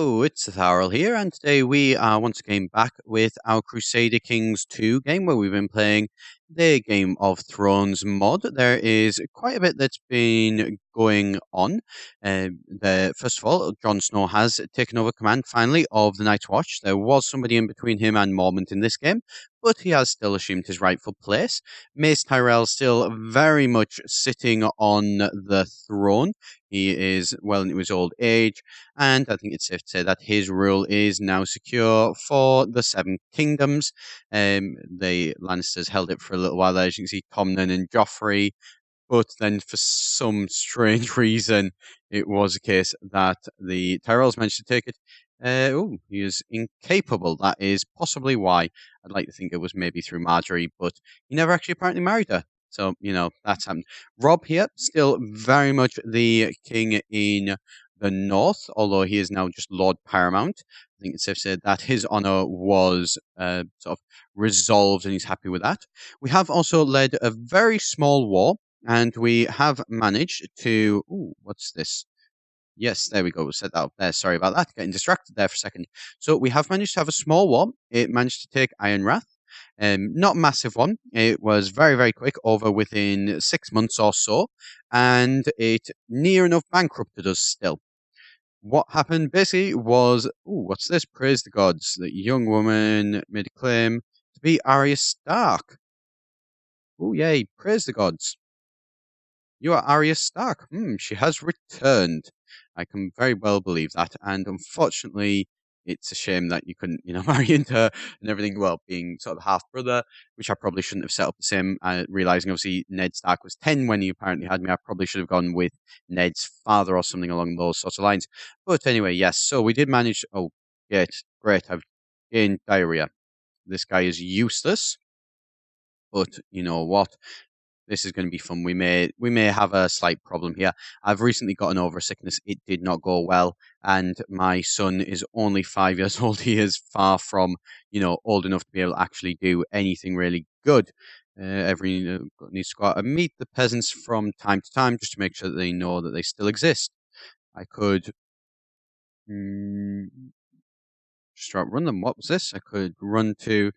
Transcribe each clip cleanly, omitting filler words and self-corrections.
Hello, it's Etharal here, and today we are once again back with our Crusader Kings 2 game where we've been playing the Game of Thrones mod. There is quite a bit that's been going on. First of all, Jon Snow has taken over command finally of the Night's Watch. There was somebody in between him and Mormont in this game, but he has still assumed his rightful place. Mace Tyrell still very much sitting on the throne. He is well into his old age, and I think it's safe to say that his rule is now secure for the Seven Kingdoms. The Lannisters held it for a little while there, as you can see, Tommen and Joffrey, but then for some strange reason, it was a case that the Tyrells managed to take it. He is incapable. That is possibly why. I'd like to think it was maybe through Marjorie, but he never actually apparently married her. So, that's happened. Rob here, still very much the king in the north, although he is now just Lord Paramount. I think it's safe to say that his honour was sort of resolved and he's happy with that. We have also led a very small war, and we have managed to... Ooh, what's this? Yes, there we go. We'll set that up there. Sorry about that. Getting distracted there for a second. So we have managed to have a small war. It managed to take Iron Wrath. Not a massive one. It was very, very quick, over within 6 months or so, and it near enough bankrupted us still. What happened basically was, what's this? Praise the gods. The young woman made a claim to be Arya Stark. Oh, yay. Praise the gods. You are Arya Stark. She has returned. I can very well believe that. And unfortunately, it's a shame that you couldn't, marry into her and everything. Well, being sort of half brother, which I probably shouldn't have set up the same. Realizing obviously Ned Stark was 10 when he apparently had me. I probably should have gone with Ned's father or something along those sorts of lines. But anyway, yes. So we did manage. Oh, great. I've gained diarrhea. This guy is useless. But you know what? This is going to be fun. We may have a slight problem here. I've recently gotten over a sickness. It did not go well, and my son is only 5 years old. He is far from, old enough to be able to actually do anything really good. Needs to go out and meet the peasants from time to time, just to make sure that they know that they still exist. I could just run them. What was this? I could run for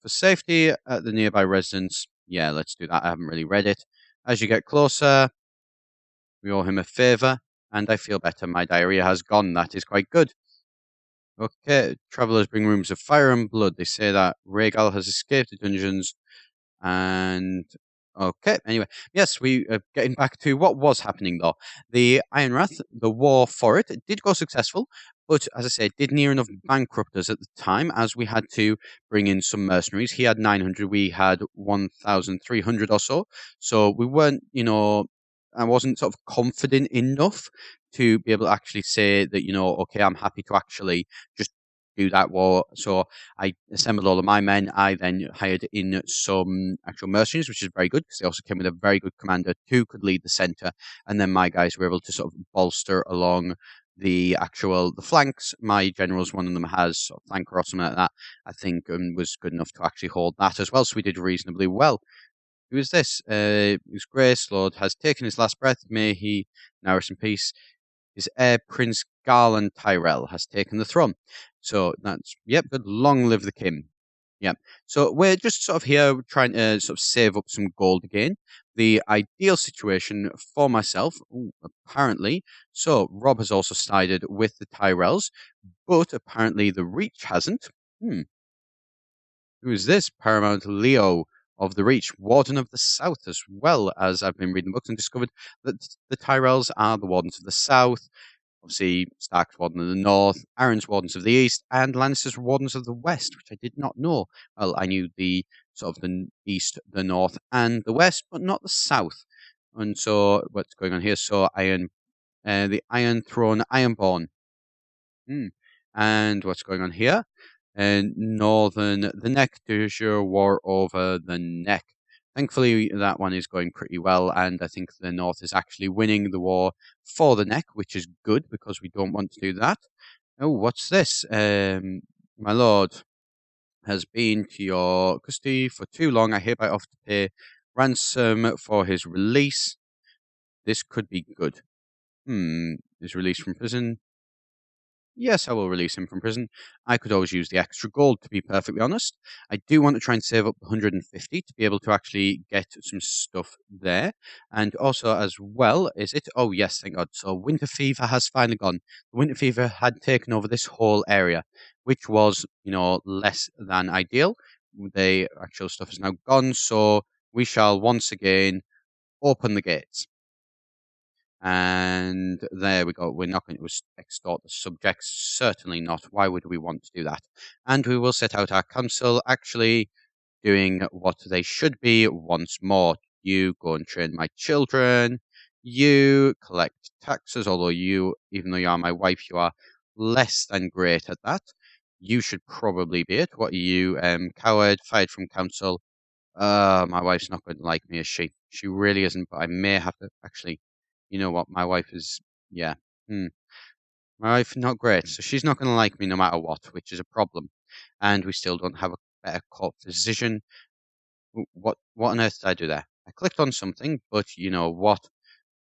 safety at the nearby residence. Yeah, let's do that. I haven't really read it. As you get closer, we owe him a favour, and I feel better. My diarrhea has gone. That is quite good. Okay, travellers bring rooms of fire and blood. They say that Rhaegal has escaped the dungeons, and... Okay, anyway, yes, we are getting back to what was happening, though. The Iron Wrath, the war for it did go successful, but as I said, did near enough bankrupt us at the time, as we had to bring in some mercenaries. He had 900, we had 1,300 or so. So we weren't, I wasn't sort of confident enough to be able to actually say that, okay, I'm happy to actually just do that war. So I assembled all of my men. I then hired in some actual mercenaries, which is very good because they also came with a very good commander who could lead the center. And then my guys were able to sort of bolster along the flanks. My generals, one of them has sort of flanker or something like that, I think, was good enough to actually hold that as well. So we did reasonably well. Who is this? His Grace Lord has taken his last breath. May he now rest in peace. His heir, Prince Garland Tyrell, has taken the throne. So that's, good. Long live the king. Yep. So we're just sort of here trying to sort of save up some gold again. The ideal situation for myself, apparently. So Rob has also sided with the Tyrells, but apparently the Reach hasn't. Who is this? Paramount Leo of the Reach, Warden of the South, as well. As I've been reading books and discovered that the Tyrells are the Wardens of the South. Obviously, Stark's Warden of the North, Arryn's Wardens of the East, and Lannister's Wardens of the West, which I did not know. Well, I knew the sort of the East, the North, and the West, but not the South. And so, what's going on here? So, the Iron Throne, Ironborn. And what's going on here? Northern, the Neck, de jure war over the Neck. Thankfully, that one is going pretty well, and I think the North is actually winning the war for the Neck, which is good, because we don't want to do that. Oh, what's this? My lord has been to your custody for too long. I hereby offer to pay ransom for his release. This could be good. His release from prison. Yes, I will release him from prison. I could always use the extra gold, to be perfectly honest. I do want to try and save up 150 to be able to actually get some stuff there. And also, as well, is it? Oh, yes, thank God. So, winter fever has finally gone. The winter fever had taken over this whole area, which was, less than ideal. The actual stuff is now gone. So, we shall once again open the gates. And there we go. We're not going to extort the subjects. Certainly not. Why would we want to do that? And we will set out our council actually doing what they should be once more. You go and train my children. You collect taxes, although you, even though you are my wife, you are less than great at that. You should probably be it. What are you, coward, fired from council? My wife's not going to like me, is she? She really isn't, but I may have to actually, you know what? My wife is, yeah. Hmm. My wife, not great. So she's not going to like me no matter what, which is a problem. And we still don't have a better court physician. What on earth did I do there? I clicked on something, but you know what?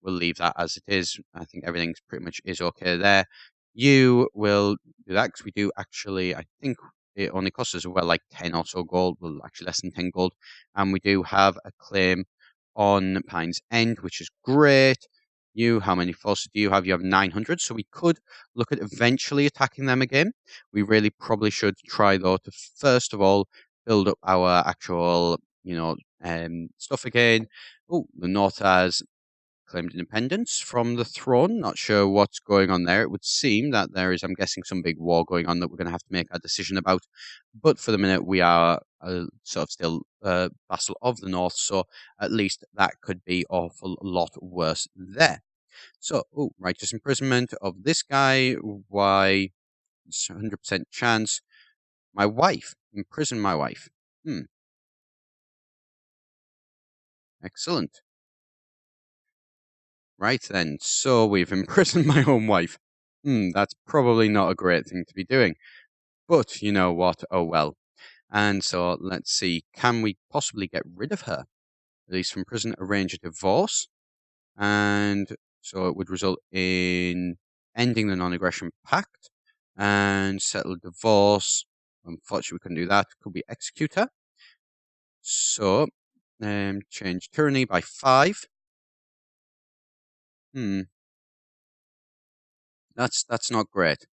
We'll leave that as it is. I think everything's pretty much is okay there. You will do that because we do actually, I think it only costs us, well, like 10 or so gold, well, actually less than 10 gold. And we do have a claim on Pine's End, which is great. You, how many forces do you have? You have 900. So we could look at eventually attacking them again. We really probably should try, though, to first of all build up our actual, stuff again. Oh, the North has claimed independence from the throne. Not sure what's going on there. It would seem that there is, I'm guessing, some big war going on that we're going to have to make a decision about. But for the minute, we are sort of still vassal of the North, so at least that could be awful lot worse there. So, righteous imprisonment of this guy. Why? It's 100% chance. My wife. Imprison my wife. Excellent. Right then, so we've imprisoned my own wife. That's probably not a great thing to be doing. But you know what? Oh well. And so let's see, can we possibly get rid of her? Release from prison, arrange a divorce. And so it would result in ending the non-aggression pact and settle divorce. Unfortunately, we couldn't do that. Could we execute her? So, change tyranny by 5. Hmm, that's not great.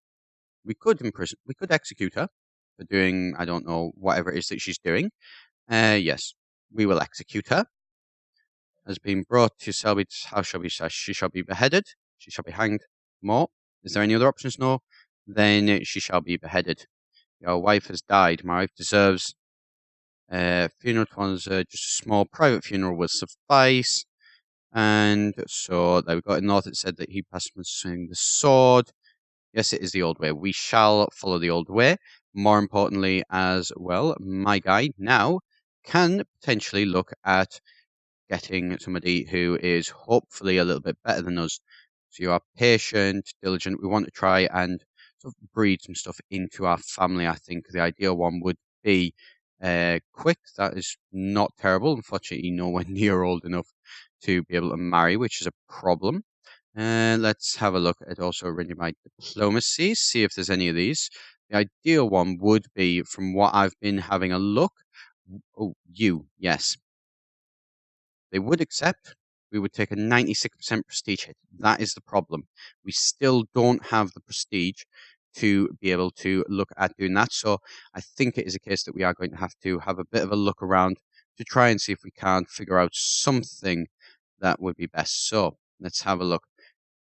We could imprison, we could execute her for doing, I don't know, whatever it is that she's doing. Yes, we will execute her. Has been brought to Selby, how shall we say? She shall be beheaded. She shall be hanged. More. Is there any other options? No. Then she shall be beheaded. Your wife has died. My wife deserves funeral. One's just a small private funeral will suffice. And so there we got in north. It said that he passed from swinging the sword. Yes, it is the old way. We shall follow the old way. More importantly, as well, my guy now can potentially look at getting somebody who is hopefully a little bit better than us. So you are patient, diligent. We want to try and sort of breed some stuff into our family. I think the ideal one would be quick. That is not terrible. Unfortunately, nowhere near old enough to be able to marry, which is a problem. Let's have a look at also arranging my diplomacy, see if there's any of these. The ideal one would be, from what I've been having a look. Oh, yes. They would accept. We would take a 96% prestige hit. That is the problem. We still don't have the prestige to be able to look at doing that. So I think it is a case that we are going to have a bit of a look around to try and see if we can figure out something that would be best. So let's have a look.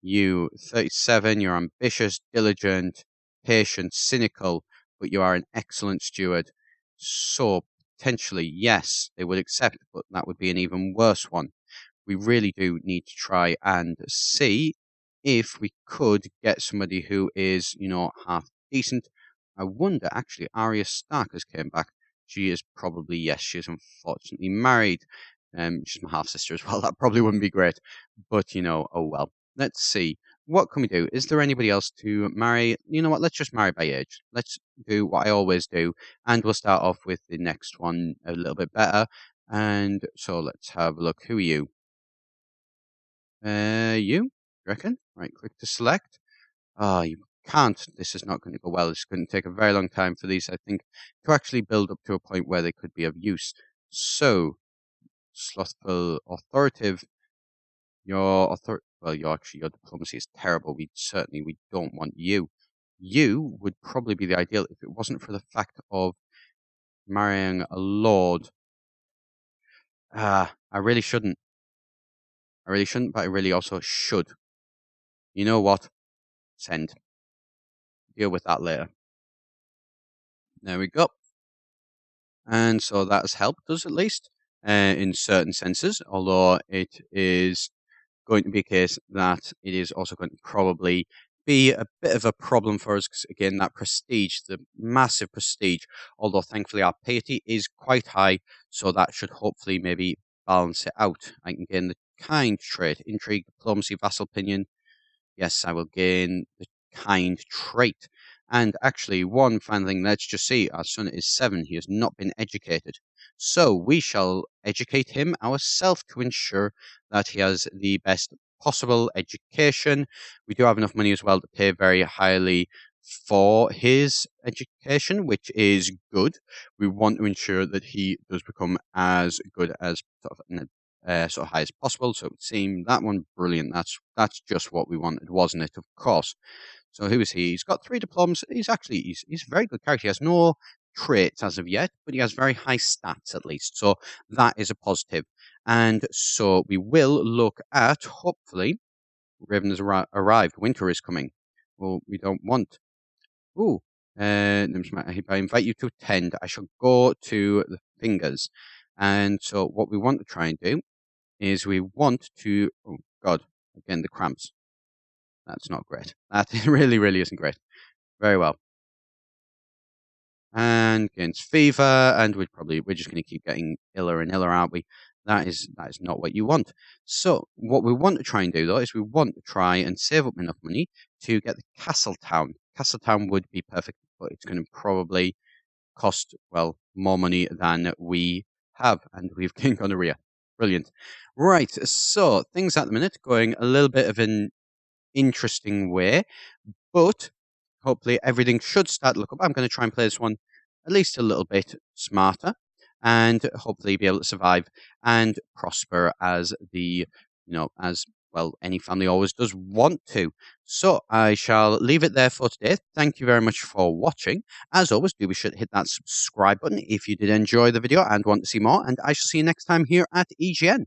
You, 37, you're ambitious, diligent, patient, cynical, but you are an excellent steward. So potentially, yes, they would accept, but that would be an even worse one. We really do need to try and see if we could get somebody who is, half decent. I wonder, actually, Arya Stark has came back. She is probably, yes, she is unfortunately married. She's my half sister as well. That probably wouldn't be great, but oh well. Let's see. What can we do? Is there anybody else to marry? You know what? Let's just marry by age. Let's do what I always do, and we'll start off with the next one a little bit better. And so let's have a look. Who are you? You reckon? Right, click to select. Ah, you can't. This is not going to go well. It's going to take a very long time for these, I think, to actually build up to a point where they could be of use. So, slothful, authoritative. Your your diplomacy is terrible. We don't want you. You would probably be the ideal if it wasn't for the fact of marrying a lord. I really shouldn't. I really shouldn't, but I really also should. You know what? Send. Deal with that later. There we go. And so that has helped us at least in certain senses, although it is going to be a case that it is also going to probably be a bit of a problem for us because, again, that prestige, the massive prestige, although thankfully our piety is quite high, so that should hopefully maybe balance it out. I can gain the kind trait, intrigue, diplomacy, vassal opinion. Yes, I will gain the kind trait. And actually, one final thing, let's just see, our son is 7, he has not been educated. So we shall educate him ourselves to ensure that he has the best possible education. We do have enough money as well to pay very highly for his education, which is good. We want to ensure that he does become as good as sort of high as possible. So it would seem that one brilliant. That's just what we wanted, wasn't it? Of course. So who is he? He's got 3 diplomas. He's a very good character. He has no traits as of yet, but he has very high stats at least. So that is a positive. And so we will look at, hopefully, Raven has arrived. Winter is coming. Well, we don't want. Ooh. I invite you to attend. I shall go to the fingers. And so what we want to try and do is we want to. Oh, God. Again, the cramps. That's not great. That really, really isn't great. Very well. And against fever, and we're just going to keep getting iller and iller, aren't we? That is not what you want. So what we want to try and do, though, is we want to try and save up enough money to get the Castle Town. Castle Town would be perfect, but it's going to probably cost, well, more money than we have, and we've gained gonorrhea. Brilliant. Right, so things at the minute going a little bit of an interesting way, but hopefully everything should start to look up. I'm going to try and play this one at least a little bit smarter and hopefully be able to survive and prosper as as well, any family always does want to. So I shall leave it there for today. Thank you very much for watching. As always, do be sure to hit that subscribe button if you did enjoy the video and want to see more. And I shall see you next time here at EGN.